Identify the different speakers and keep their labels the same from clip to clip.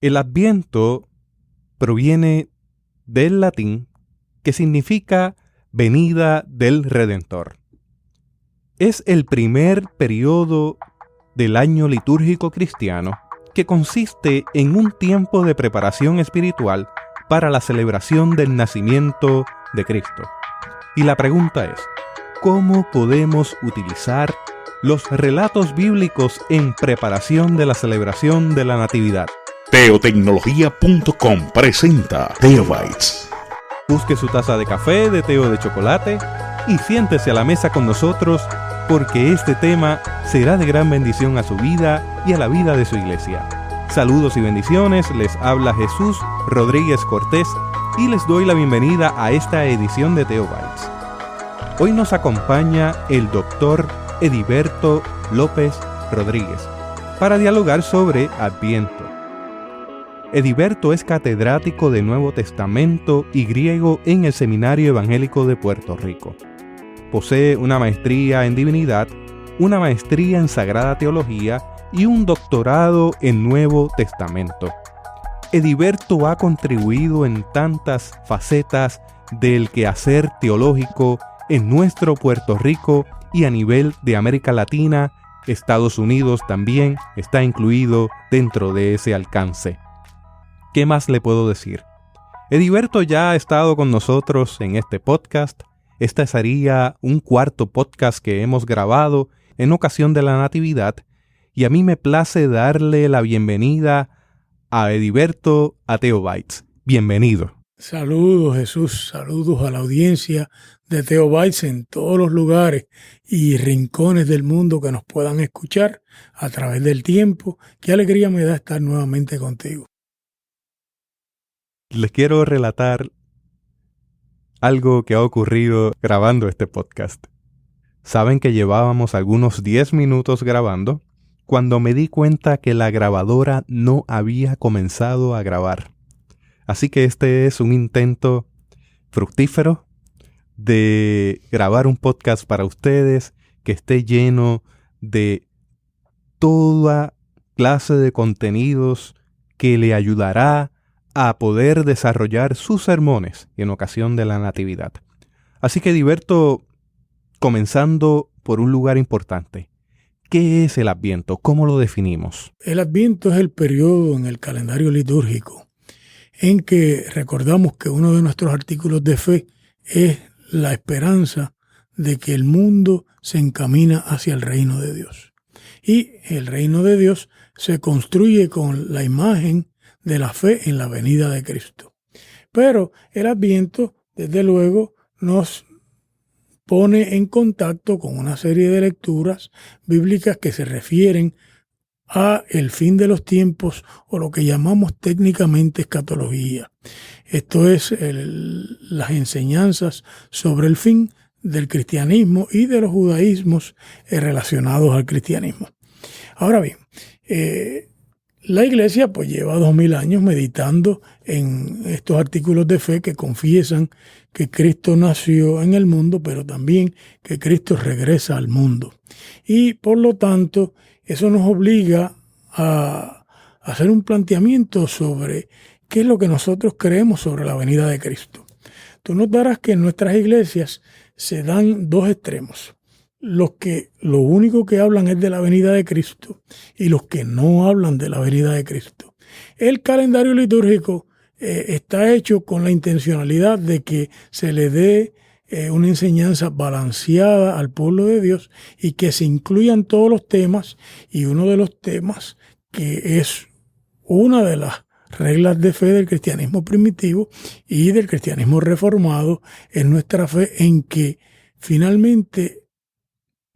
Speaker 1: El Adviento proviene del latín que significa venida del Redentor. Es el primer periodo del año litúrgico cristiano que consiste en un tiempo de preparación espiritual para la celebración del nacimiento de Cristo. Y la pregunta es, ¿cómo podemos utilizar los relatos bíblicos en preparación de la celebración de la Natividad?
Speaker 2: Teotecnología.com presenta Teobytes.
Speaker 1: Busque su taza de café, de té o de chocolate y siéntese a la mesa con nosotros porque este tema será de gran bendición a su vida y a la vida de su iglesia. Saludos y bendiciones, les habla Jesús Rodríguez Cortés y les doy la bienvenida a esta edición de Teobytes. Hoy nos acompaña el doctor Ediberto López Rodríguez para dialogar sobre Adviento. Ediberto es catedrático de Nuevo Testamento y griego en el Seminario Evangélico de Puerto Rico. Posee una maestría en Divinidad, una maestría en Sagrada Teología y un doctorado en Nuevo Testamento. Ediberto ha contribuido en tantas facetas del quehacer teológico en nuestro Puerto Rico y a nivel de América Latina. Estados Unidos también está incluido dentro de ese alcance. ¿Qué más le puedo decir? Ediberto ya ha estado con nosotros en este podcast. Este sería un cuarto podcast que hemos grabado en ocasión de la Natividad y a mí me place darle la bienvenida a Ediberto a Teobytes. Bienvenido.
Speaker 3: Saludos Jesús, saludos a la audiencia de Teobytes en todos los lugares y rincones del mundo que nos puedan escuchar a través del tiempo. Qué alegría me da estar nuevamente contigo.
Speaker 1: Les quiero relatar algo que ha ocurrido grabando este podcast. Saben que llevábamos algunos 10 minutos grabando cuando me di cuenta que la grabadora no había comenzado a grabar. Así que este es un intento fructífero de grabar un podcast para ustedes que esté lleno de toda clase de contenidos que le ayudará a poder desarrollar sus sermones en ocasión de la Natividad. Así que Ediberto, comenzando por un lugar importante. ¿Qué es el Adviento? ¿Cómo lo definimos?
Speaker 3: El Adviento es el periodo en el calendario litúrgico en que recordamos que uno de nuestros artículos de fe es la esperanza de que el mundo se encamina hacia el reino de Dios. Y el reino de Dios se construye con la imagen de la fe en la venida de Cristo. Pero el Adviento, desde luego, nos pone en contacto con una serie de lecturas bíblicas que se refieren a el fin de los tiempos o lo que llamamos técnicamente escatología. Esto es las enseñanzas sobre el fin del cristianismo y de los judaísmos relacionados al cristianismo. Ahora bien, la Iglesia pues lleva 2000 años meditando en estos artículos de fe que confiesan que Cristo nació en el mundo, pero también que Cristo regresa al mundo. Y por lo tanto, eso nos obliga a hacer un planteamiento sobre qué es lo que nosotros creemos sobre la venida de Cristo. Tú notarás que en nuestras iglesias se dan dos extremos. Los que lo único que hablan es de la venida de Cristo y los que no hablan de la venida de Cristo. El calendario litúrgico está hecho con la intencionalidad de que se le dé una enseñanza balanceada al pueblo de Dios y que se incluyan todos los temas, y uno de los temas que es una de las reglas de fe del cristianismo primitivo y del cristianismo reformado es nuestra fe en que finalmente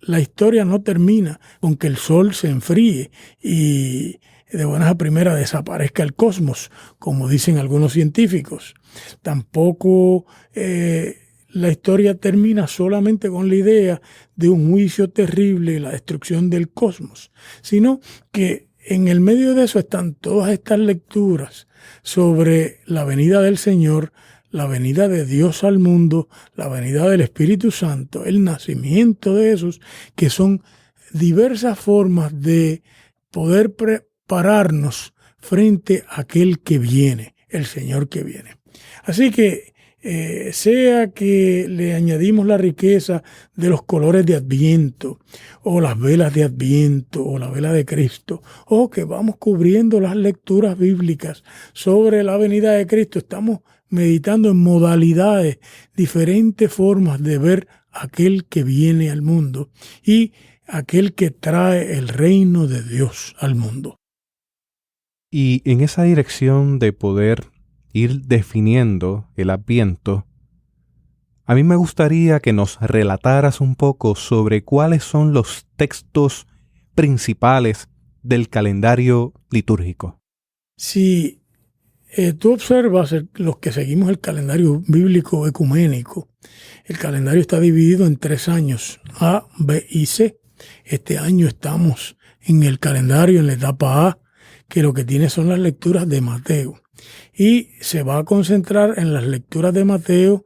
Speaker 3: la historia no termina con que el sol se enfríe y de buenas a primeras desaparezca el cosmos, como dicen algunos científicos. Tampoco la historia termina solamente con la idea de un juicio terrible y la destrucción del cosmos, sino que en el medio de eso están todas estas lecturas sobre la venida del Señor, la venida de Dios al mundo, la venida del Espíritu Santo, el nacimiento de Jesús, que son diversas formas de poder prepararnos frente a aquel que viene, el Señor que viene. Así que sea que le añadimos la riqueza de los colores de Adviento, o las velas de Adviento, o la vela de Cristo, o que vamos cubriendo las lecturas bíblicas sobre la venida de Cristo, estamos meditando en modalidades, diferentes formas de ver aquel que viene al mundo y aquel que trae el reino de Dios al mundo.
Speaker 1: Y en esa dirección de poder ir definiendo el Adviento, a mí me gustaría que nos relataras un poco sobre cuáles son los textos principales del calendario litúrgico.
Speaker 3: Si tú observas, los que seguimos el calendario bíblico ecuménico, el calendario está dividido en 3 años, A, B y C. Este año estamos en el calendario, en la etapa A, que lo que tiene son las lecturas de Mateo. Y se va a concentrar en las lecturas de Mateo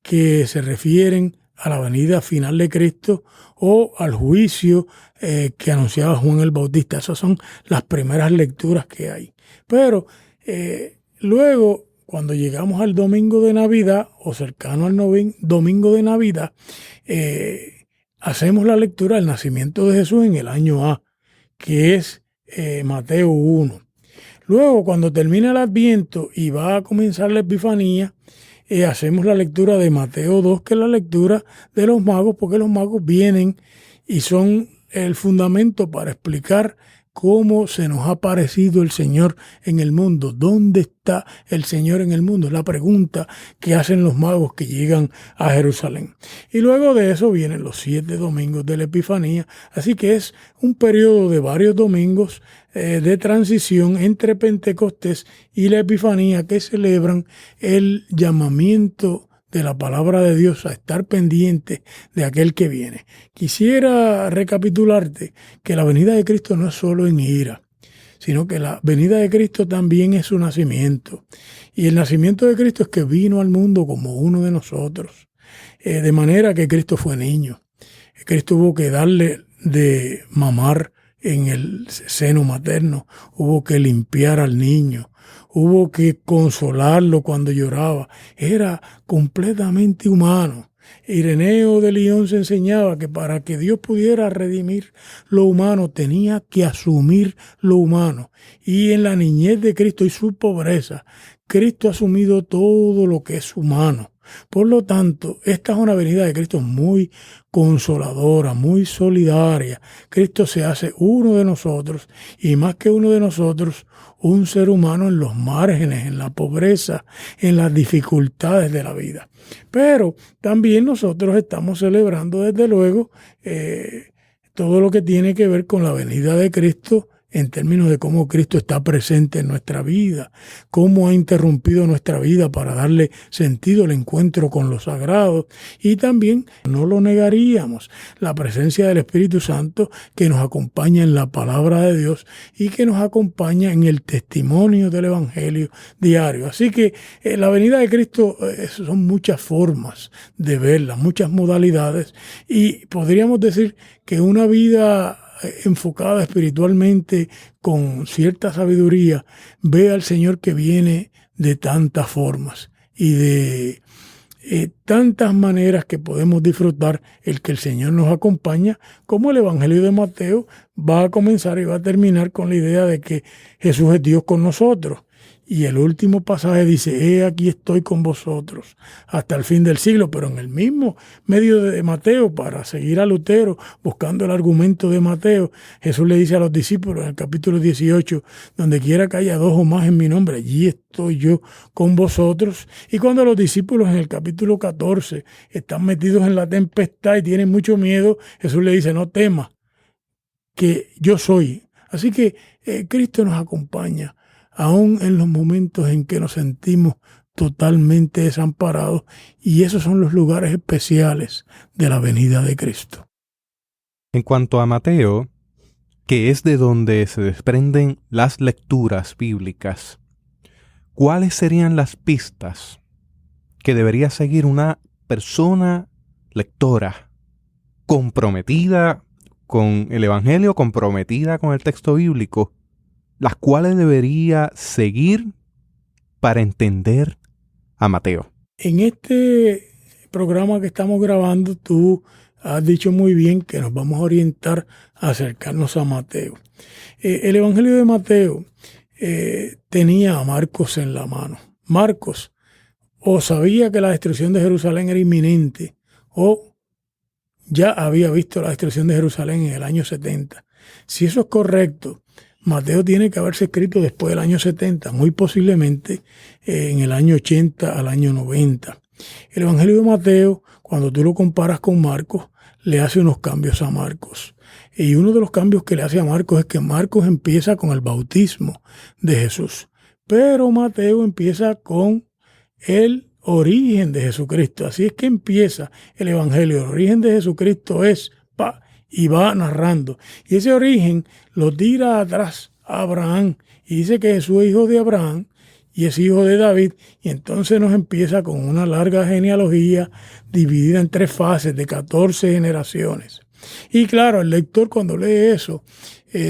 Speaker 3: que se refieren a la venida final de Cristo o al juicio que anunciaba Juan el Bautista. Esas son las primeras lecturas que hay. Pero luego, cuando llegamos al domingo de Navidad o cercano al domingo de Navidad, hacemos la lectura del nacimiento de Jesús en el año A, que es Mateo 1. Luego, cuando termina el Adviento y va a comenzar la Epifanía, hacemos la lectura de Mateo 2, que es la lectura de los magos, porque los magos vienen y son el fundamento para explicar cómo se nos ha aparecido el Señor en el mundo. ¿Dónde está el Señor en el mundo? Es la pregunta que hacen los magos que llegan a Jerusalén. Y luego de eso vienen los 7 domingos de la Epifanía. Así que es un periodo de varios domingos de transición entre Pentecostés y la Epifanía, que celebran el llamamiento de la palabra de Dios a estar pendiente de aquel que viene. Quisiera recapitularte que la venida de Cristo no es solo en ira, sino que la venida de Cristo también es su nacimiento. Y el nacimiento de Cristo es que vino al mundo como uno de nosotros, de manera que Cristo fue niño. Cristo hubo que darle de mamar en el seno materno, hubo que limpiar al niño, hubo que consolarlo cuando lloraba. Era completamente humano. Ireneo de Lyon se enseñaba que para que Dios pudiera redimir lo humano tenía que asumir lo humano. Y en la niñez de Cristo y su pobreza, Cristo ha asumido todo lo que es humano. Por lo tanto, esta es una venida de Cristo muy consoladora, muy solidaria. Cristo se hace uno de nosotros y más que uno de nosotros, un ser humano en los márgenes, en la pobreza, en las dificultades de la vida. Pero también nosotros estamos celebrando desde luego todo lo que tiene que ver con la venida de Cristo en términos de cómo Cristo está presente en nuestra vida, cómo ha interrumpido nuestra vida para darle sentido al encuentro con lo sagrado. Y también, no lo negaríamos, la presencia del Espíritu Santo que nos acompaña en la palabra de Dios y que nos acompaña en el testimonio del Evangelio diario. Así que la venida de Cristo son muchas formas de verla, muchas modalidades, y podríamos decir que una vida enfocada espiritualmente con cierta sabiduría ve al Señor que viene de tantas formas y de tantas maneras que podemos disfrutar el que el Señor nos acompaña, como el Evangelio de Mateo va a comenzar y va a terminar con la idea de que Jesús es Dios con nosotros. Y el último pasaje dice, aquí estoy con vosotros hasta el fin del siglo. Pero en el mismo medio de Mateo, para seguir a Lutero, buscando el argumento de Mateo, Jesús le dice a los discípulos en el capítulo 18, donde quiera que haya 2 o más en mi nombre, allí estoy yo con vosotros. Y cuando los discípulos en el capítulo 14 están metidos en la tempestad y tienen mucho miedo, Jesús le dice, no temas, que yo soy. Así que Cristo nos acompaña aún en los momentos en que nos sentimos totalmente desamparados, y esos son los lugares especiales de la venida de Cristo.
Speaker 1: En cuanto a Mateo, que es de donde se desprenden las lecturas bíblicas, ¿cuáles serían las pistas que debería seguir una persona lectora comprometida con el Evangelio, comprometida con el texto bíblico, las cuales debería seguir para entender a Mateo?
Speaker 3: En este programa que estamos grabando, tú has dicho muy bien que nos vamos a orientar a acercarnos a Mateo. El Evangelio de Mateo tenía a Marcos en la mano. Marcos o sabía que la destrucción de Jerusalén era inminente o ya había visto la destrucción de Jerusalén en el año 70. Si eso es correcto, Mateo tiene que haberse escrito después del año 70, muy posiblemente en el año 80 al año 90. El Evangelio de Mateo, cuando tú lo comparas con Marcos, le hace unos cambios a Marcos. Y uno de los cambios que le hace a Marcos es que Marcos empieza con el bautismo de Jesús, pero Mateo empieza con el origen de Jesucristo. Así es que empieza el Evangelio. El origen de Jesucristo es y va narrando. Y ese origen lo tira atrás a Abraham y dice que Jesús es hijo de Abraham y es hijo de David. Y entonces nos empieza con una larga genealogía dividida en 3 fases de 14 generaciones. Y claro, el lector cuando lee eso,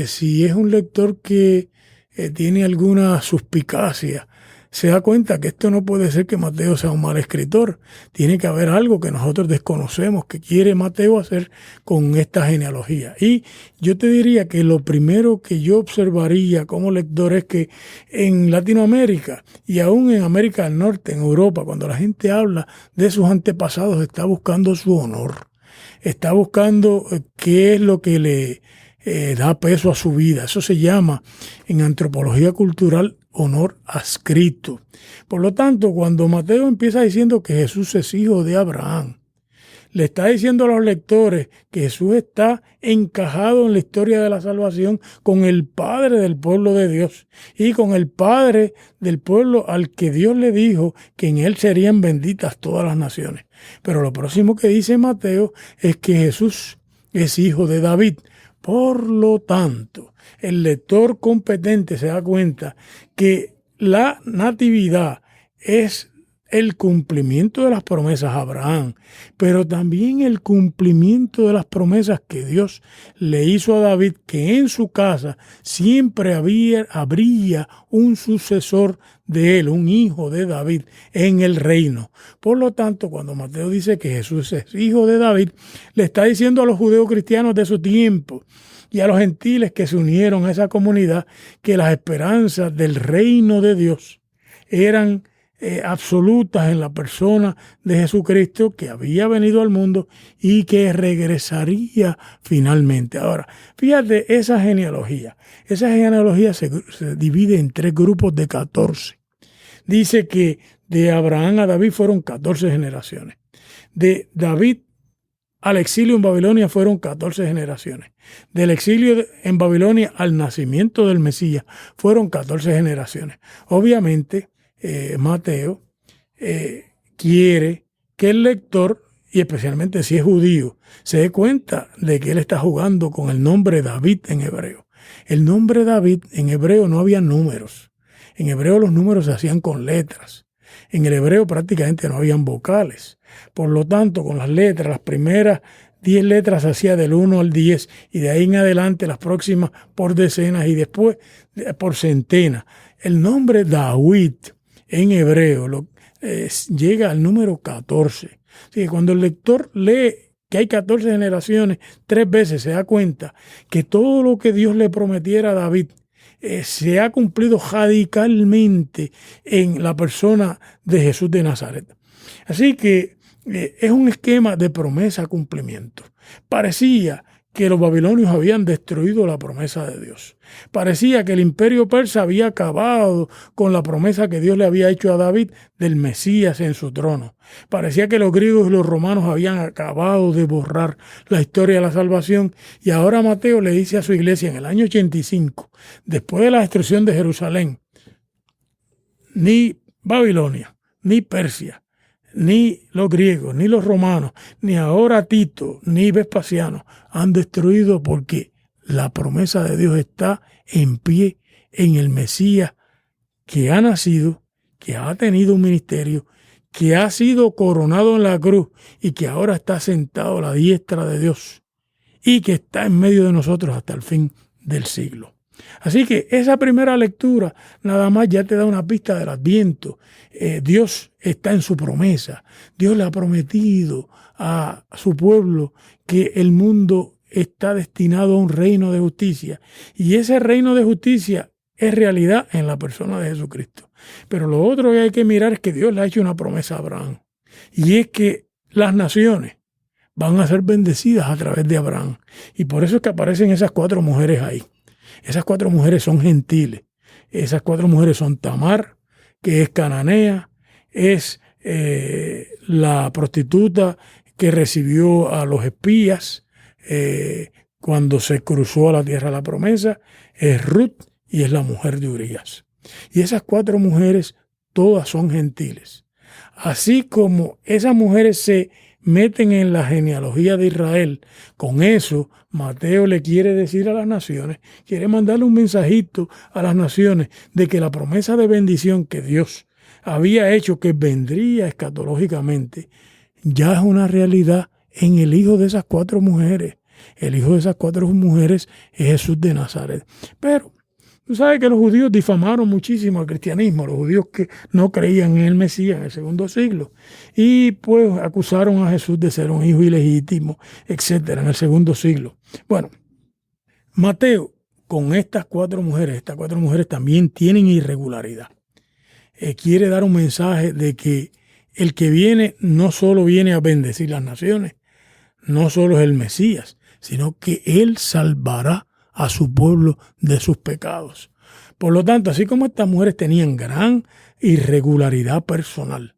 Speaker 3: si es un lector que tiene alguna suspicacia, se da cuenta que esto no puede ser que Mateo sea un mal escritor. Tiene que haber algo que nosotros desconocemos que quiere Mateo hacer con esta genealogía. Y yo te diría que lo primero que yo observaría como lector es que en Latinoamérica y aún en América del Norte, en Europa, cuando la gente habla de sus antepasados, está buscando su honor. Está buscando qué es lo que le da peso a su vida. Eso se llama en antropología cultural honor adscrito. Por lo tanto, cuando Mateo empieza diciendo que Jesús es hijo de Abraham, le está diciendo a los lectores que Jesús está encajado en la historia de la salvación con el Padre del pueblo de Dios y con el Padre del pueblo al que Dios le dijo que en él serían benditas todas las naciones. Pero lo próximo que dice Mateo es que Jesús es hijo de David. Por lo tanto, el lector competente se da cuenta que la natividad es el cumplimiento de las promesas a Abraham, pero también el cumplimiento de las promesas que Dios le hizo a David, que en su casa siempre habría un sucesor de él, un hijo de David en el reino. Por lo tanto, cuando Mateo dice que Jesús es hijo de David, le está diciendo a los judeos cristianos de su tiempo y a los gentiles que se unieron a esa comunidad que las esperanzas del reino de Dios eran absolutas en la persona de Jesucristo, que había venido al mundo y que regresaría finalmente. Ahora, fíjate, esa genealogía se divide en 3 grupos de 14. Dice que de Abraham a David fueron 14 generaciones. De David al exilio en Babilonia fueron 14 generaciones. Del exilio en Babilonia al nacimiento del Mesías fueron 14 generaciones. Obviamente, Mateo quiere que el lector, y especialmente si es judío, se dé cuenta de que él está jugando con el nombre David en hebreo. El nombre David en hebreo no había números. En hebreo los números se hacían con letras. En el hebreo prácticamente no habían vocales. Por lo tanto, con las letras, las primeras 10 letras se hacía del 1 al 10 y de ahí en adelante las próximas por decenas y después por centenas. El nombre David en hebreo llega al número 14. Así que cuando el lector lee que hay 14 generaciones, 3 veces se da cuenta que todo lo que Dios le prometiera a David se ha cumplido radicalmente en la persona de Jesús de Nazaret. Así que es un esquema de promesa-cumplimiento. Parecía que los babilonios habían destruido la promesa de Dios. Parecía que el imperio persa había acabado con la promesa que Dios le había hecho a David del Mesías en su trono. Parecía que los griegos y los romanos habían acabado de borrar la historia de la salvación. Y ahora Mateo le dice a su iglesia en el año 85, después de la destrucción de Jerusalén, ni Babilonia, ni Persia, ni los griegos, ni los romanos, ni ahora Tito, ni Vespasiano han destruido, porque la promesa de Dios está en pie en el Mesías que ha nacido, que ha tenido un ministerio, que ha sido coronado en la cruz y que ahora está sentado a la diestra de Dios y que está en medio de nosotros hasta el fin del siglo. Así que esa primera lectura nada más ya te da una pista del Adviento. Dios está en su promesa. Dios le ha prometido a su pueblo que el mundo está destinado a un reino de justicia. Y ese reino de justicia es realidad en la persona de Jesucristo. Pero lo otro que hay que mirar es que Dios le ha hecho una promesa a Abraham. Y es que las naciones van a ser bendecidas a través de Abraham. Y por eso es que aparecen esas 4 mujeres ahí. Esas 4 mujeres son gentiles. Esas 4 mujeres son Tamar, que es cananea, es la prostituta que recibió a los espías cuando se cruzó a la tierra de la promesa, es Ruth y es la mujer de Urías. Y esas 4 mujeres todas son gentiles. Así como esas mujeres se meten en la genealogía de Israel, con eso Mateo le quiere decir a las naciones, quiere mandarle un mensajito a las naciones de que la promesa de bendición que Dios había hecho, que vendría escatológicamente, ya es una realidad en el hijo de esas 4 mujeres. El hijo de esas 4 mujeres es Jesús de Nazaret. Pero tú sabes que los judíos difamaron muchísimo al cristianismo, los judíos que no creían en el Mesías en el segundo siglo, y pues acusaron a Jesús de ser un hijo ilegítimo, etcétera, en el segundo siglo. Bueno, Mateo, con estas 4 mujeres también tienen irregularidad. Quiere dar un mensaje de que el que viene no solo viene a bendecir las naciones, no solo es el Mesías, sino que Él salvará a su pueblo de sus pecados. Por lo tanto, así como estas mujeres tenían gran irregularidad personal,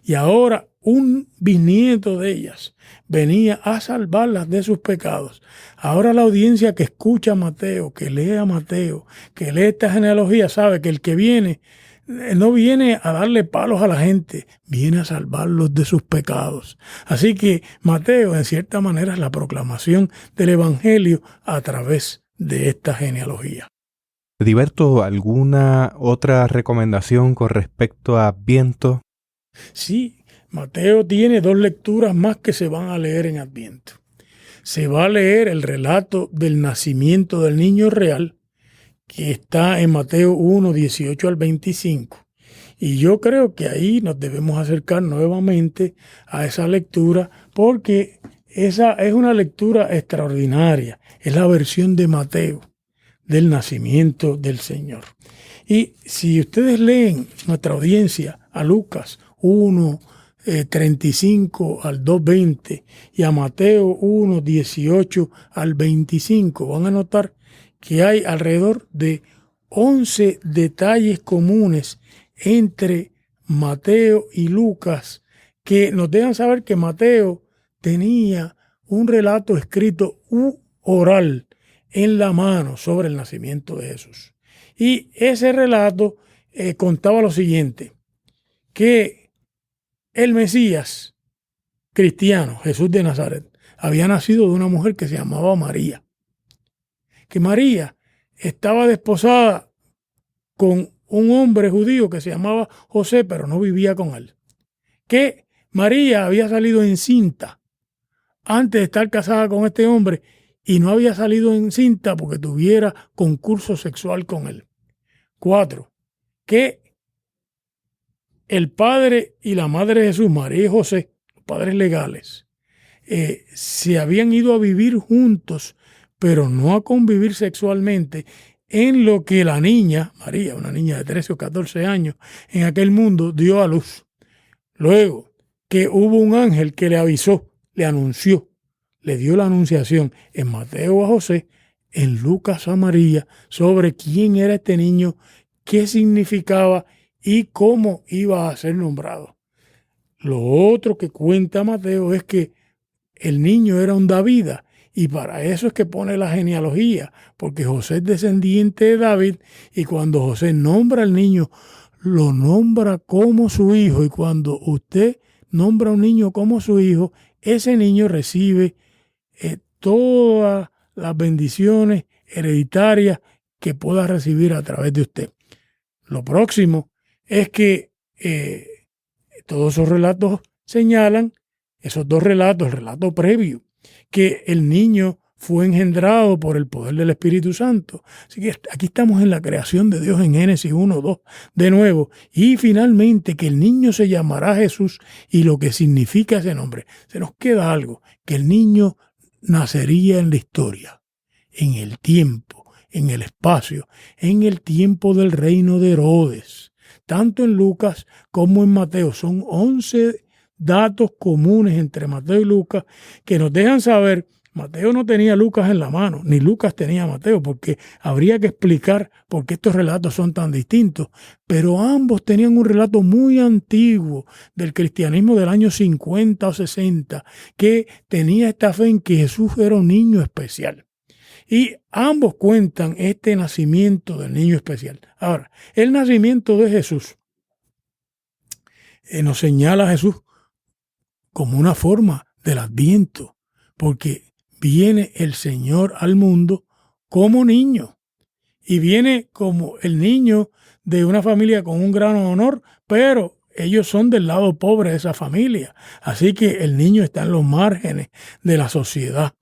Speaker 3: y ahora un bisnieto de ellas venía a salvarlas de sus pecados, ahora la audiencia que escucha a Mateo, que lee a Mateo, que lee esta genealogía, sabe que el que viene no viene a darle palos a la gente, viene a salvarlos de sus pecados. Así que Mateo, en cierta manera, es la proclamación del Evangelio a través de esta genealogía.
Speaker 1: Heriberto, ¿alguna otra recomendación con respecto a Adviento?
Speaker 3: Sí, Mateo tiene 2 lecturas más que se van a leer en Adviento. Se va a leer el relato del nacimiento del niño real, que está en Mateo 1, 18 al 25. Y yo creo que ahí nos debemos acercar nuevamente a esa lectura, porque esa es una lectura extraordinaria. Es la versión de Mateo del nacimiento del Señor. Y si ustedes leen, nuestra audiencia, a Lucas 1, 35 al 2:20 y a Mateo 1, 18 al 25, van a notar que hay alrededor de 11 detalles comunes entre Mateo y Lucas que nos dejan saber que Mateo tenía un relato escrito u oral en la mano sobre el nacimiento de Jesús. Y ese relato contaba lo siguiente, que el Mesías cristiano, Jesús de Nazaret, había nacido de una mujer que se llamaba María. Que María estaba desposada con un hombre judío que se llamaba José, pero no vivía con él. Que María había salido encinta antes de estar casada con este hombre y no había salido encinta porque tuviera concurso sexual con él. 4. Que el padre y la madre de Jesús, María y José, los padres legales, se habían ido a vivir juntos, pero no a convivir sexualmente, en lo que la niña, María, una niña de 13 o 14 años, en aquel mundo dio a luz. Luego, que hubo un ángel que le avisó, le anunció, le dio la anunciación en Mateo a José, en Lucas a María, sobre quién era este niño, qué significaba y cómo iba a ser nombrado. Lo otro que cuenta Mateo es que el niño era un Davida, y para eso es que pone la genealogía, porque José es descendiente de David, y cuando José nombra al niño, lo nombra como su hijo, y cuando usted nombra a un niño como su hijo, ese niño recibe todas las bendiciones hereditarias que pueda recibir a través de usted. Lo próximo es que todos esos relatos señalan, esos 2 relatos, el relato previo, que el niño fue engendrado por el poder del Espíritu Santo. Así que aquí estamos en la creación de Dios en Génesis 1, 2, de nuevo. Y finalmente que el niño se llamará Jesús y lo que significa ese nombre. Se nos queda algo, que el niño nacería en la historia, en el tiempo, en el espacio, en el tiempo del reino de Herodes. Tanto en Lucas como en Mateo. Son 11 datos comunes entre Mateo y Lucas que nos dejan saber. Mateo no tenía Lucas en la mano, ni Lucas tenía Mateo, porque habría que explicar por qué estos relatos son tan distintos. Pero ambos tenían un relato muy antiguo del cristianismo del año 50 o 60, que tenía esta fe en que Jesús era un niño especial. Y ambos cuentan este nacimiento del niño especial. Ahora, el nacimiento de Jesús nos señala a Jesús como una forma del Adviento, porque viene el Señor al mundo como niño y viene como el niño de una familia con un gran honor, pero ellos son del lado pobre de esa familia. Así que el niño está en los márgenes de la sociedad.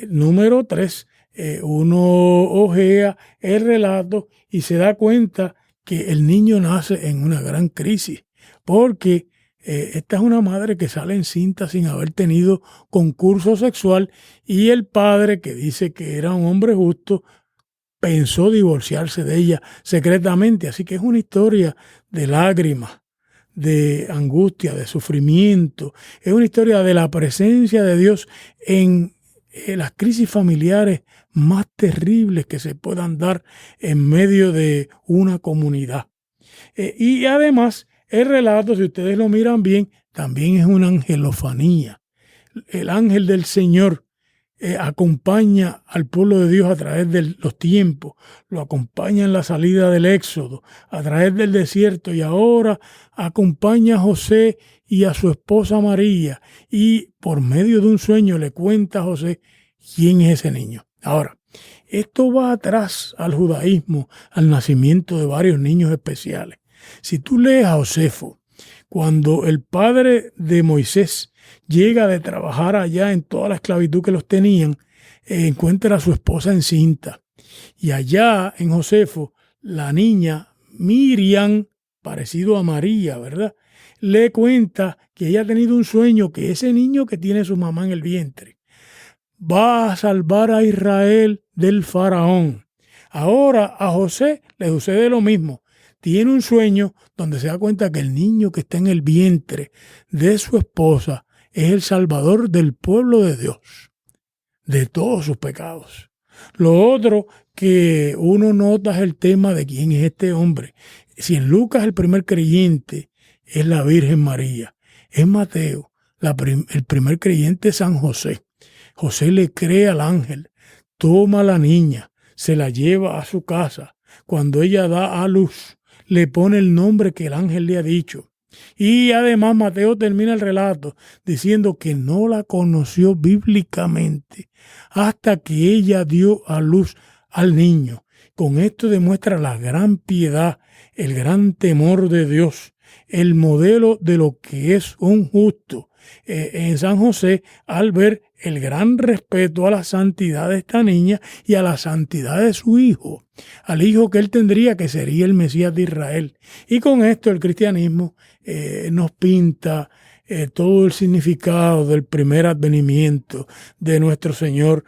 Speaker 3: Número 3, uno ojea el relato y se da cuenta que el niño nace en una gran crisis, porque esta es una madre que sale encinta sin haber tenido concurso sexual y el padre, que dice que era un hombre justo, pensó divorciarse de ella secretamente. Así que es una historia de lágrimas, de angustia, de sufrimiento. Es una historia de la presencia de Dios en las crisis familiares más terribles que se puedan dar en medio de una comunidad. Y además, el relato, si ustedes lo miran bien, también es una angelofanía. El ángel del Señor acompaña al pueblo de Dios a través de los tiempos, lo acompaña en la salida del Éxodo, a través del desierto, y ahora acompaña a José y a su esposa María, y por medio de un sueño le cuenta a José quién es ese niño. Ahora, esto va atrás al judaísmo, al nacimiento de varios niños especiales. Si tú lees a Josefo, cuando el padre de Moisés llega de trabajar allá en toda la esclavitud que los tenían, encuentra a su esposa encinta. Y allá en Josefo, la niña Miriam, parecido a María, ¿verdad?, le cuenta que ella ha tenido un sueño, que ese niño que tiene su mamá en el vientre va a salvar a Israel del faraón. Ahora a José le sucede lo mismo. Tiene un sueño donde se da cuenta que el niño que está en el vientre de su esposa es el salvador del pueblo de Dios, de todos sus pecados. Lo otro que uno nota es el tema de quién es este hombre. Si en Lucas el primer creyente es la Virgen María, en Mateo el primer creyente es San José. José le cree al ángel, toma a la niña, se la lleva a su casa. Cuando ella da a luz, le pone el nombre que el ángel le ha dicho. Y además Mateo termina el relato diciendo que no la conoció bíblicamente hasta que ella dio a luz al niño. Con esto demuestra la gran piedad, el gran temor de Dios, el modelo de lo que es un justo. En San José, al ver el gran respeto a la santidad de esta niña y a la santidad de su hijo, al hijo que él tendría, que sería el Mesías de Israel. Y con esto el cristianismo nos pinta todo el significado del primer advenimiento de nuestro Señor,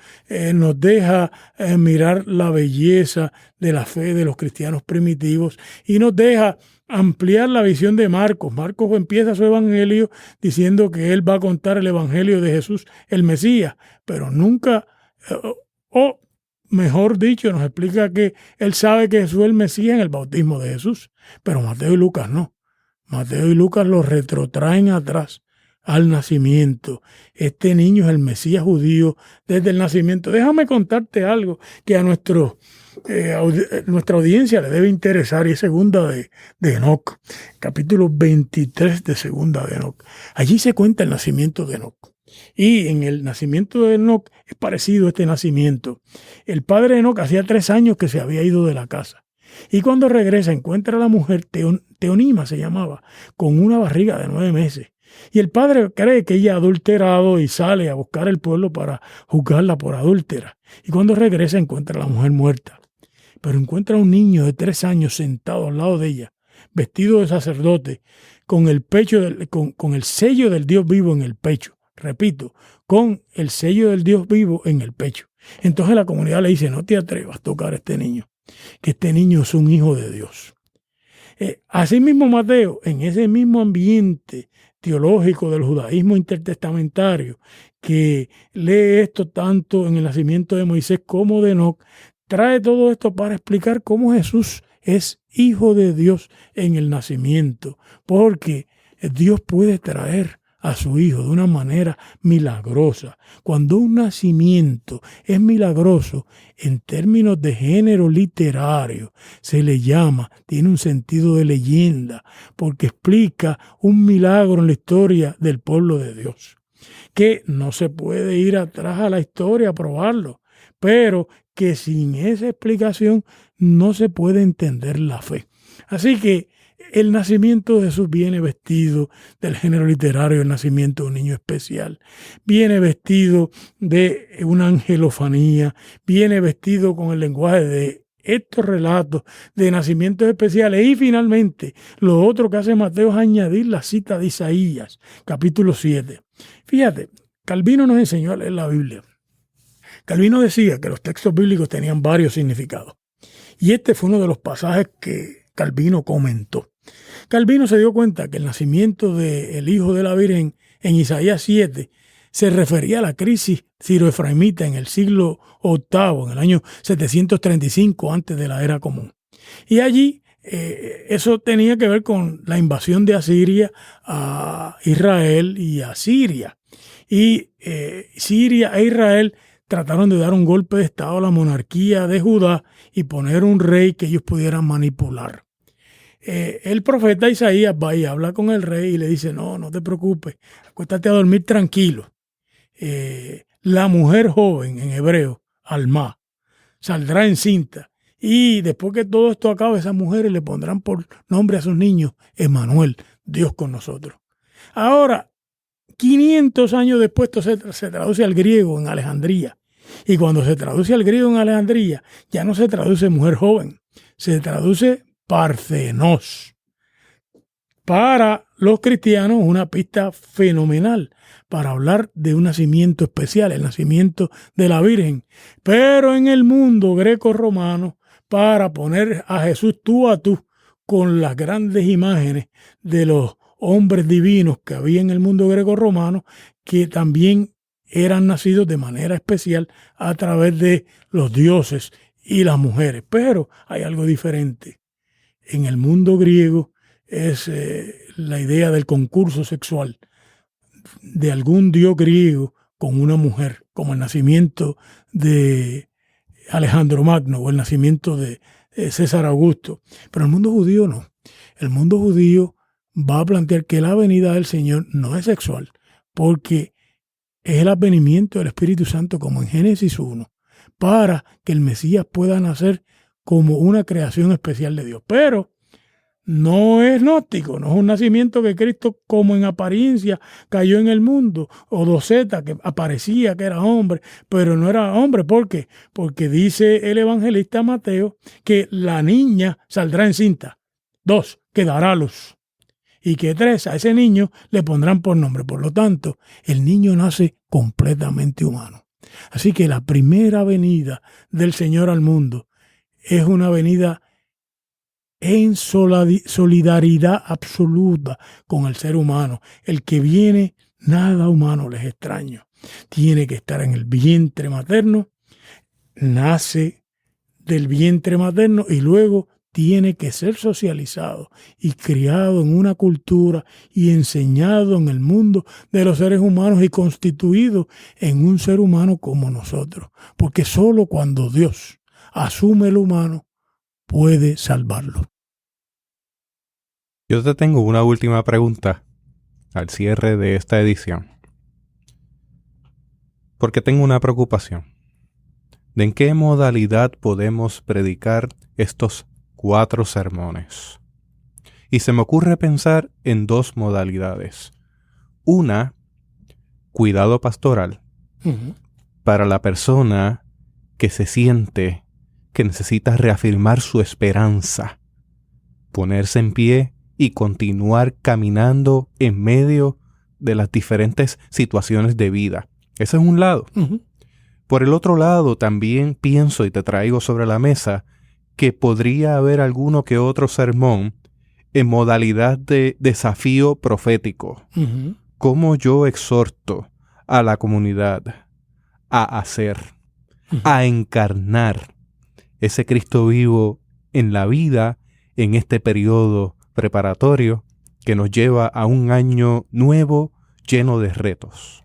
Speaker 3: nos deja mirar la belleza de la fe de los cristianos primitivos y nos deja ampliar la visión de Marcos. Marcos empieza su evangelio diciendo que él va a contar el evangelio de Jesús, el Mesías, pero nunca, o mejor dicho, nos explica que él sabe que Jesús es el Mesías en el bautismo de Jesús, pero Mateo y Lucas no. Mateo y Lucas lo retrotraen atrás al nacimiento. Este niño es el Mesías judío desde el nacimiento. Déjame contarte algo que a nuestra audiencia le debe interesar, y es Segunda de Enoc, capítulo 23 de Segunda de Enoc. Allí se cuenta el nacimiento de Enoc. Y en el nacimiento de Enoc es parecido a este nacimiento. El padre de Enoc hacía 3 años que se había ido de la casa. Y cuando regresa encuentra a la mujer, Teonima se llamaba, con una barriga de 9 meses. Y el padre cree que ella ha adulterado y sale a buscar el pueblo para juzgarla por adúltera. Y cuando regresa encuentra a la mujer muerta. Pero encuentra a un niño de 3 años sentado al lado de ella, vestido de sacerdote, con el sello del Dios vivo en el pecho. Repito, con el sello del Dios vivo en el pecho. Entonces la comunidad le dice, no te atrevas a tocar a este niño, que este niño es un hijo de Dios. Asimismo Mateo, en ese mismo ambiente teológico del judaísmo intertestamentario, que lee esto tanto en el nacimiento de Moisés como de Enoc, trae todo esto para explicar cómo Jesús es hijo de Dios en el nacimiento, porque Dios puede traer a su hijo de una manera milagrosa. Cuando un nacimiento es milagroso, en términos de género literario, se le llama, tiene un sentido de leyenda, porque explica un milagro en la historia del pueblo de Dios, que no se puede ir atrás a la historia a probarlo, pero que sin esa explicación no se puede entender la fe. Así que el nacimiento de Jesús viene vestido del género literario, el nacimiento de un niño especial. Viene vestido de una angelofanía, viene vestido con el lenguaje de estos relatos de nacimientos especiales. Y finalmente, lo otro que hace Mateo es añadir la cita de Isaías, capítulo 7. Fíjate, Calvino nos enseñó a leer la Biblia. Calvino decía que los textos bíblicos tenían varios significados. Y este fue uno de los pasajes que Calvino comentó. Calvino se dio cuenta que el nacimiento del hijo de la Virgen en Isaías 7 se refería a la crisis siroefraimita en el siglo VIII, en el año 735 antes de la era común. Y allí eso tenía que ver con la invasión de Asiria a Israel y a Siria. Y Siria e Israel trataron de dar un golpe de estado a la monarquía de Judá y poner un rey que ellos pudieran manipular. El profeta Isaías va y habla con el rey y le dice, no te preocupes, acuéstate a dormir tranquilo. La mujer joven, en hebreo, Alma, saldrá encinta. Y después que todo esto acabe, esas mujeres le pondrán por nombre a sus niños, Emmanuel, Dios con nosotros. Ahora, 500 años después, esto se traduce al griego en Alejandría. Y cuando se traduce al griego en Alejandría, ya no se traduce mujer joven, se traduce Parthenos. Para los cristianos, una pista fenomenal para hablar de un nacimiento especial, el nacimiento de la Virgen. Pero en el mundo greco-romano, para poner a Jesús tú a tú con las grandes imágenes de los hombres divinos que había en el mundo greco-romano, que también eran nacidos de manera especial a través de los dioses y las mujeres. Pero hay algo diferente. En el mundo griego es la idea del concurso sexual de algún dios griego con una mujer, como el nacimiento de Alejandro Magno o el nacimiento de César Augusto. Pero el mundo judío no. El mundo judío va a plantear que la venida del Señor no es sexual, porque es el advenimiento del Espíritu Santo, como en Génesis 1, para que el Mesías pueda nacer como una creación especial de Dios. Pero no es gnóstico, no es un nacimiento que Cristo, como en apariencia, cayó en el mundo, o Doceta, que aparecía que era hombre, pero no era hombre. ¿Por qué? Porque dice el evangelista Mateo que la niña saldrá encinta. 2, que dará luz. Y que 3, a ese niño le pondrán por nombre. Por lo tanto, el niño nace completamente humano. Así que la primera venida del Señor al mundo es una venida en solidaridad absoluta con el ser humano. El que viene, nada humano les es extraño. Tiene que estar en el vientre materno, nace del vientre materno y luego tiene que ser socializado y criado en una cultura y enseñado en el mundo de los seres humanos y constituido en un ser humano como nosotros. Porque solo cuando Dios asume el humano puede salvarlo.
Speaker 1: Yo te tengo una última pregunta al cierre de esta edición. Porque tengo una preocupación. ¿De en qué modalidad podemos predicar estos 4 sermones? Y se me ocurre pensar en 2 modalidades. Una, cuidado pastoral para la persona que se siente que necesita reafirmar su esperanza, ponerse en pie y continuar caminando en medio de las diferentes situaciones de vida. Ese es un lado. Por el otro lado, también pienso y te traigo sobre la mesa que podría haber alguno que otro sermón en modalidad de desafío profético. Cómo yo exhorto a la comunidad a hacer, a encarnar ese Cristo vivo en la vida en este periodo preparatorio que nos lleva a un año nuevo lleno de retos.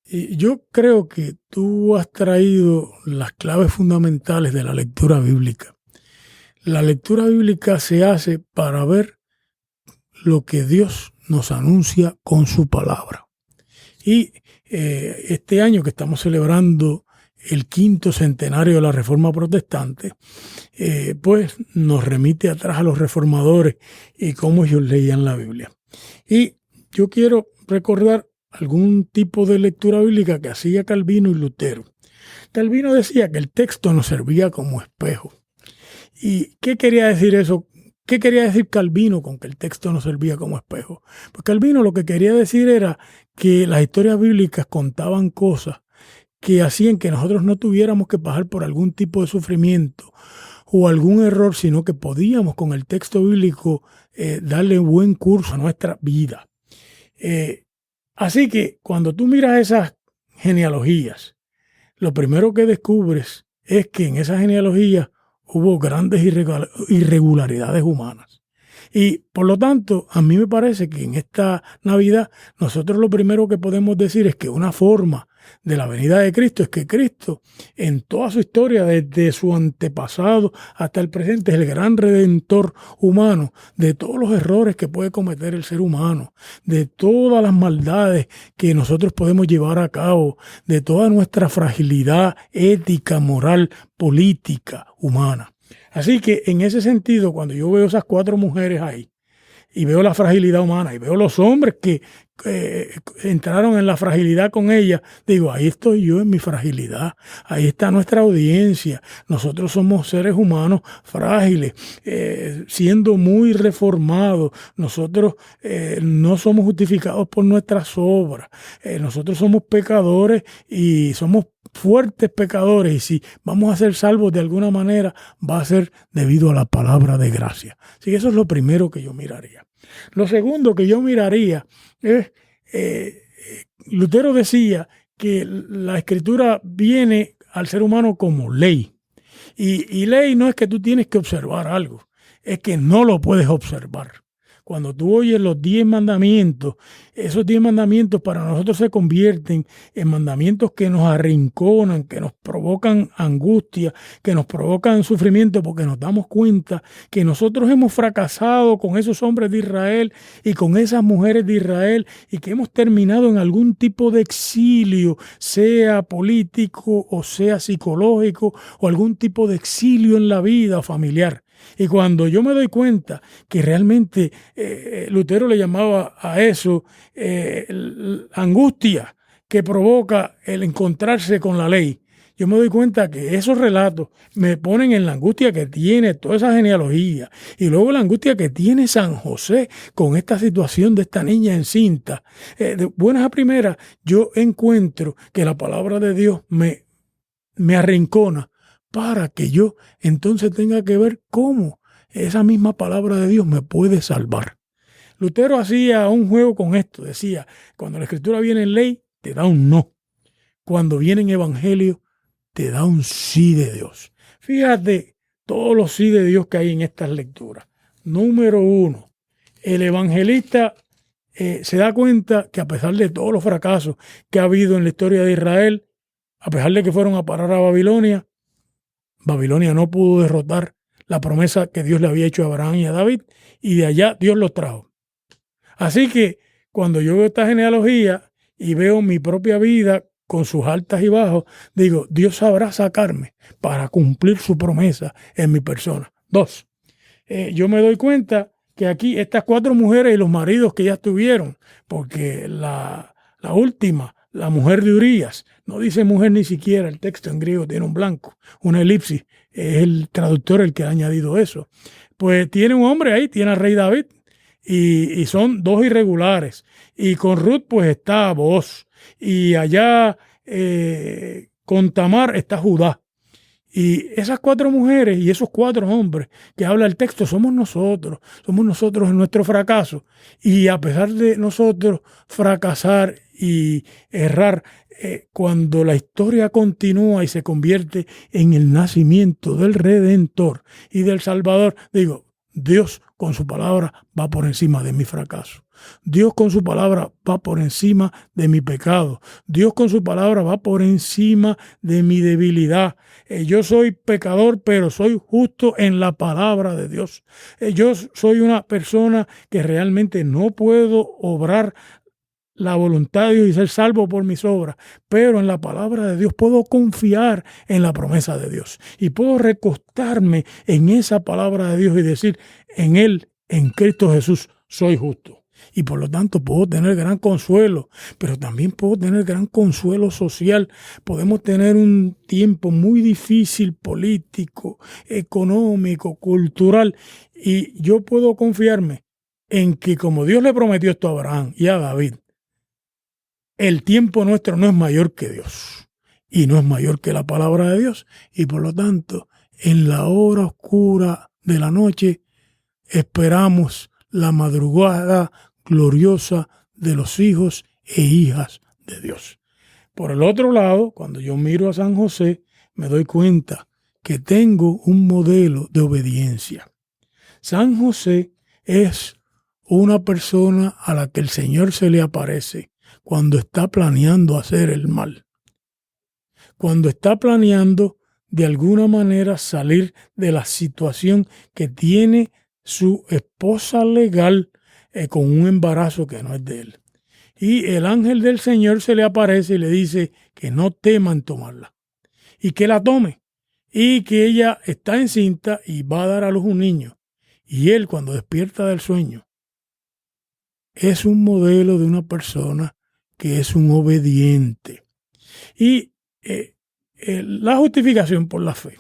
Speaker 3: Y yo creo que tú has traído las claves fundamentales de la lectura bíblica. La lectura bíblica se hace para ver lo que Dios nos anuncia con su palabra. Y este año que estamos celebrando el 5º centenario de la Reforma Protestante, pues nos remite atrás a los reformadores y cómo ellos leían la Biblia. Y yo quiero recordar algún tipo de lectura bíblica que hacía Calvino y Lutero. Calvino decía que el texto nos servía como espejo. ¿Y qué quería decir eso? ¿Qué quería decir Calvino con que el texto nos servía como espejo? Pues Calvino lo que quería decir era que las historias bíblicas contaban cosas que hacían que nosotros no tuviéramos que pasar por algún tipo de sufrimiento o algún error, sino que podíamos con el texto bíblico darle buen curso a nuestra vida. Así que cuando tú miras esas genealogías, lo primero que descubres es que en esas genealogías hubo grandes irregularidades humanas. Y por lo tanto, a mí me parece que en esta Navidad nosotros lo primero que podemos decir es que una forma de la venida de Cristo es que Cristo, en toda su historia, desde su antepasado hasta el presente, es el gran redentor humano de todos los errores que puede cometer el ser humano, de todas las maldades que nosotros podemos llevar a cabo, de toda nuestra fragilidad ética, moral, política, humana. Así que en ese sentido, cuando yo veo esas 4 mujeres ahí, y veo la fragilidad humana, y veo los hombres que entraron en la fragilidad con ella, digo, ahí estoy yo en mi fragilidad, ahí está nuestra audiencia, nosotros somos seres humanos frágiles, siendo muy reformados, nosotros no somos justificados por nuestras obras, nosotros somos pecadores y somos fuertes pecadores, y si vamos a ser salvos de alguna manera, va a ser debido a la palabra de gracia. Así que eso es lo primero que yo miraría. Lo segundo que yo miraría es, Lutero decía que la Escritura viene al ser humano como ley. Y ley no es que tú tienes que observar algo, es que no lo puedes observar. Cuando tú oyes los 10 mandamientos, esos 10 mandamientos para nosotros se convierten en mandamientos que nos arrinconan, que nos provocan angustia, que nos provocan sufrimiento, porque nos damos cuenta que nosotros hemos fracasado con esos hombres de Israel y con esas mujeres de Israel y que hemos terminado en algún tipo de exilio, sea político o sea psicológico o algún tipo de exilio en la vida familiar. Y cuando yo me doy cuenta que realmente Lutero le llamaba a eso angustia que provoca el encontrarse con la ley, yo me doy cuenta que esos relatos me ponen en la angustia que tiene toda esa genealogía y luego la angustia que tiene San José con esta situación de esta niña encinta. De buenas a primeras, yo encuentro que la palabra de Dios me arrincona para que yo entonces tenga que ver cómo esa misma palabra de Dios me puede salvar. Lutero hacía un juego con esto. Decía, cuando la Escritura viene en ley, te da un no. Cuando viene en evangelio, te da un sí de Dios. Fíjate todos los sí de Dios que hay en estas lecturas. Número 1, el evangelista se da cuenta que a pesar de todos los fracasos que ha habido en la historia de Israel, a pesar de que fueron a parar a Babilonia, Babilonia no pudo derrotar la promesa que Dios le había hecho a Abraham y a David, y de allá Dios los trajo. Así que cuando yo veo esta genealogía y veo mi propia vida con sus altas y bajos, digo, Dios sabrá sacarme para cumplir su promesa en mi persona. 2, yo me doy cuenta que que aquí estas 4 mujeres y los maridos que ya tuvieron, porque la última, la mujer de Urías, no dice mujer ni siquiera, el texto en griego tiene un blanco, una elipsis, es el traductor el que ha añadido eso. Pues tiene un hombre ahí, tiene al rey David, y son 2 irregulares. Y con Ruth pues está Booz, y allá con Tamar está Judá. Y esas 4 mujeres y esos 4 hombres que habla el texto somos nosotros en nuestro fracaso. Y a pesar de nosotros fracasar y errar, cuando la historia continúa y se convierte en el nacimiento del Redentor y del Salvador, digo, Dios con su palabra va por encima de mi fracaso. Dios con su palabra va por encima de mi pecado. Dios con su palabra va por encima de mi debilidad. Yo soy pecador, pero soy justo en la palabra de Dios. Yo soy una persona que realmente no puedo obrar la voluntad de Dios y ser salvo por mis obras, pero en la palabra de Dios puedo confiar en la promesa de Dios y puedo recostarme en esa palabra de Dios y decir, en Él, en Cristo Jesús, soy justo. Y por lo tanto puedo tener gran consuelo, pero también puedo tener gran consuelo social. Podemos tener un tiempo muy difícil político, económico, cultural, y yo puedo confiarme en que como Dios le prometió esto a Abraham y a David, el tiempo nuestro no es mayor que Dios y no es mayor que la palabra de Dios. Y por lo tanto, en la hora oscura de la noche, esperamos la madrugada gloriosa de los hijos e hijas de Dios. Por el otro lado, cuando yo miro a San José, me doy cuenta que tengo un modelo de obediencia. San José es una persona a la que el Señor se le aparece cuando está planeando hacer el mal. Cuando está planeando de alguna manera salir de la situación que tiene su esposa legal con un embarazo que no es de él. Y el ángel del Señor se le aparece y le dice que no teman tomarla y que la tome y que ella está encinta y va a dar a luz un niño. Y él, cuando despierta del sueño, es un modelo de una persona que es un obediente. Y la justificación por la fe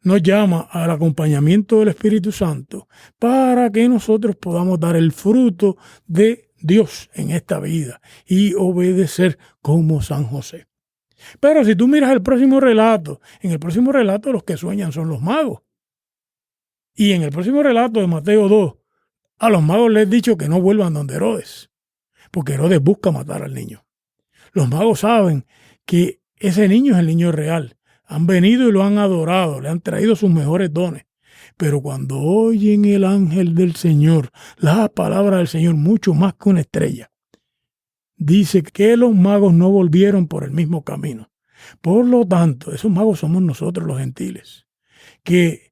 Speaker 3: nos llama al acompañamiento del Espíritu Santo para que nosotros podamos dar el fruto de Dios en esta vida y obedecer como San José. Pero si tú miras el próximo relato, en el próximo relato los que sueñan son los magos. Y en el próximo relato de Mateo 2, a los magos les he dicho que no vuelvan donde Herodes, porque Herodes busca matar al niño. Los magos saben que ese niño es el niño real. Han venido y lo han adorado, le han traído sus mejores dones. Pero cuando oyen el ángel del Señor, la palabra del Señor, mucho más que una estrella, dice que los magos no volvieron por el mismo camino. Por lo tanto, esos magos somos nosotros los gentiles, que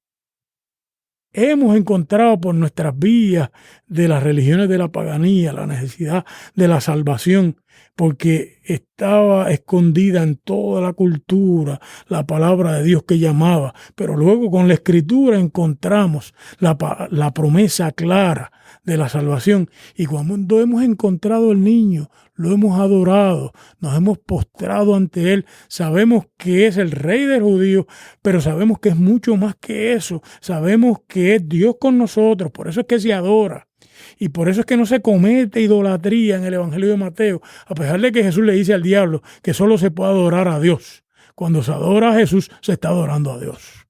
Speaker 3: hemos encontrado por nuestras vías de las religiones de la paganía la necesidad de la salvación, porque estaba escondida en toda la cultura la palabra de Dios que llamaba. Pero luego con la Escritura encontramos la promesa clara de la salvación. Y cuando hemos encontrado al niño, lo hemos adorado, nos hemos postrado ante él. Sabemos que es el Rey del judío, pero sabemos que es mucho más que eso. Sabemos que es Dios con nosotros, por eso es que se adora. Y por eso es que no se comete idolatría en el Evangelio de Mateo, a pesar de que Jesús le dice al diablo que solo se puede adorar a Dios. Cuando se adora a Jesús, se está adorando a Dios.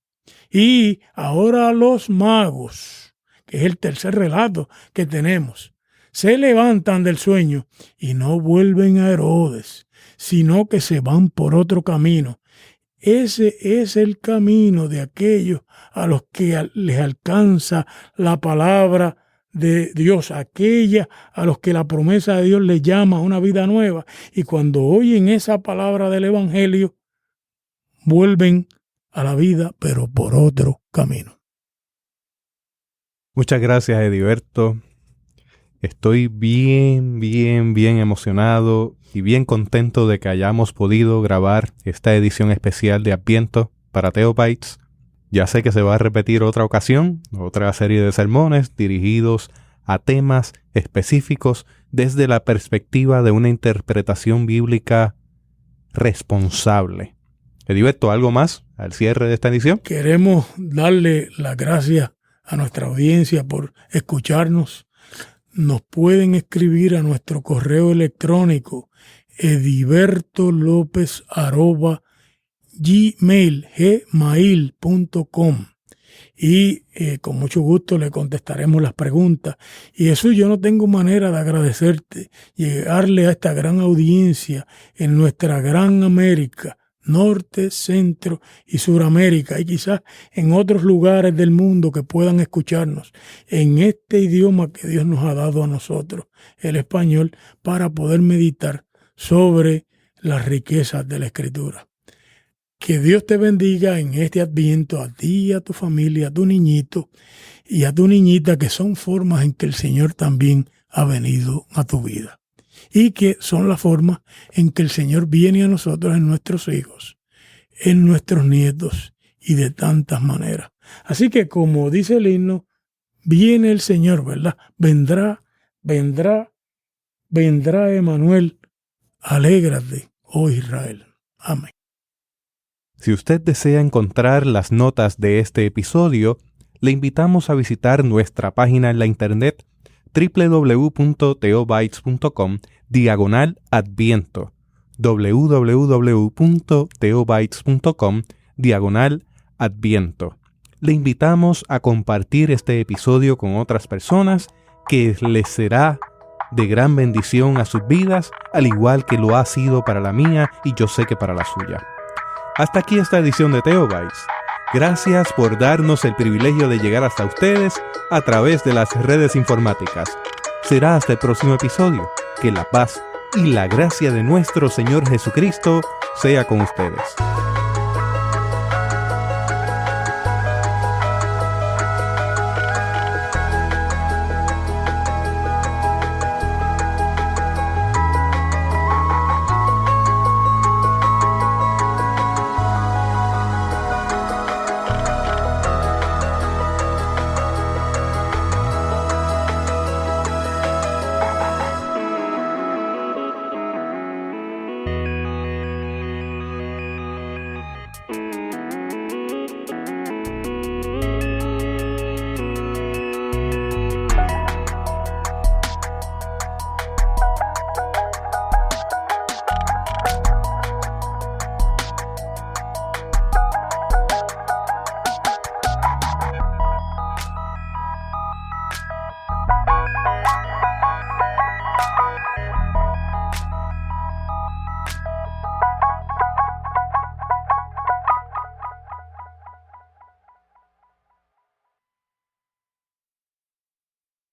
Speaker 3: Y ahora los magos, que es el tercer relato que tenemos, se levantan del sueño y no vuelven a Herodes, sino que se van por otro camino. Ese es el camino de aquellos a los que les alcanza la palabra de Dios, aquella a los que la promesa de Dios les llama a una vida nueva, y cuando oyen esa palabra del Evangelio vuelven a la vida, pero por otro camino.
Speaker 1: Muchas gracias, Ediberto. Estoy bien emocionado y bien contento de que hayamos podido grabar esta edición especial de Adviento para Theobites. Ya sé que se va a repetir otra ocasión, otra serie de sermones dirigidos a temas específicos desde la perspectiva de una interpretación bíblica responsable. Heriberto, ¿algo más al cierre de esta edición?
Speaker 3: Queremos darle las gracias a nuestra audiencia por escucharnos. Nos pueden escribir a nuestro correo electrónico edibertolopez@gmail.com y con mucho gusto le contestaremos las preguntas. Y eso yo no tengo manera de agradecerte, llegarle a esta gran audiencia en nuestra gran América, Norte, Centro y Suramérica, y quizás en otros lugares del mundo que puedan escucharnos en este idioma que Dios nos ha dado a nosotros, el español, para poder meditar sobre las riquezas de la Escritura. Que Dios te bendiga en este Adviento, a ti, a tu familia, a tu niñito y a tu niñita, que son formas en que el Señor también ha venido a tu vida. Y que son las formas en que el Señor viene a nosotros en nuestros hijos, en nuestros nietos y de tantas maneras. Así que, como dice el himno, viene el Señor, ¿verdad? Vendrá Emmanuel. Alégrate, oh Israel. Amén.
Speaker 1: Si usted desea encontrar las notas de este episodio, le invitamos a visitar nuestra página en la internet www.theobites.com/Adviento, www.theobites.com/Adviento. Le invitamos a compartir este episodio con otras personas, que les será de gran bendición a sus vidas, al igual que lo ha sido para la mía y yo sé que para la suya. Hasta aquí esta edición de Theobites. Gracias por darnos el privilegio de llegar hasta ustedes a través de las redes informáticas. Será hasta el próximo episodio. Que la paz y la gracia de nuestro Señor Jesucristo sea con ustedes.